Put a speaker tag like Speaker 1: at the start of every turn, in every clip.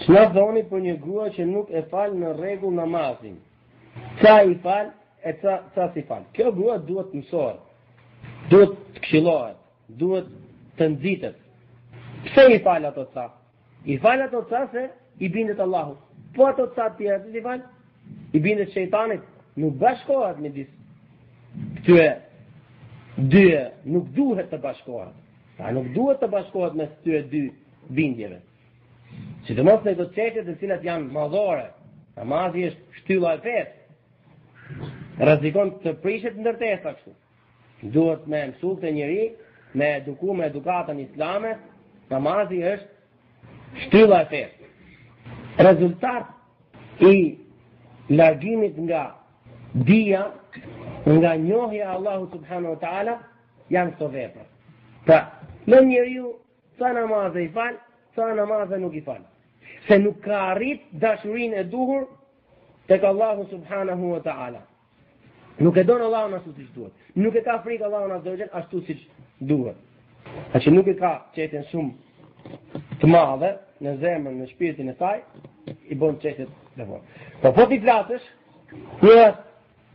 Speaker 1: S'na thoni për një grua që nuk e fal në rregull namazin. Ca i fal e ca si fal. Kjo grua duhet mësohet. Duhet të këshillohet, duhet të nxitet. Pse i fal ato ca? I fal ato ca se i bindet Allahut. Po ato ca tjera që i fal, i bindet shejtanit. Nuk bashkohet midis këtyre dyje, nuk duhet të bashkohet. Nuk duhet të bashkohet me këtyre dy bindjeve. Sidomos në ato çështje të cilat janë madhore. Namazi është shtylla e fesë. Rrezikon të prishet ndërtesa kështu. Duhet me mësu të njëri, me eduku me edukatën islame, namazi është shtylla e fesë. Rezultat i largimit nga dija, nga njohja Allahu subhanahu wa taala janë këto vepra. Pra, në njeriu sa namaze i fal, sa namaze nuk i fal. Se nuk ka arrit dashurinë e duhur tek Allahu subhanahu wa taala. Nuk e don Allahun ashtu siç duhet. Nuk e ka frikë Allahun ashtu siç duhet. Që nuk e ka çetën shumë të madhe në zemrën, në shpirtin e saj, i bën çetët të vogla. Po ti flasësh,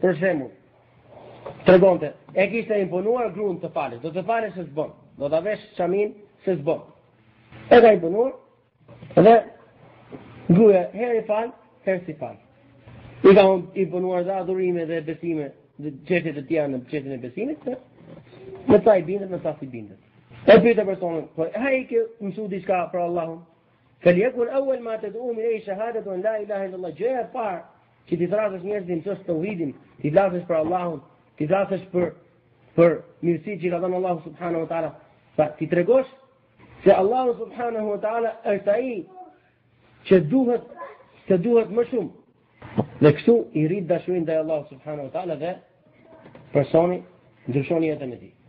Speaker 1: për shembull, tregonte, e kishte imponuar gruan të falësh, do të falësh se s'bën, do ta vesh çamin se s'bën. E ka imponuar, dhe gruaja herë fal, herë si fal. I ka imponuar dhe adhurime dhe besime dhe çështje të tjera në çështjen e besimit, me sa i bindet, me sa si bindet. E pyete personin, po ai që mësoi diçka për Allahun. Falyakun awwal ma tad'u ilayhi shahadatu an la ilaha illa Allah. Gjëja e parë që ti thrasesh njerëzim çështë tauhidin, ti flasësh për Allahun, ti flasësh për mirësitë që ka dhënë Allahu subhanahu wa taala. Sa ti tregosh se Allahu subhanahu wa taala është ai që duhet më shumë. Dhe kështu i rrit dashurinë ndaj Allahut subhanahu wa taala dhe personi ndryshon jetën e tij.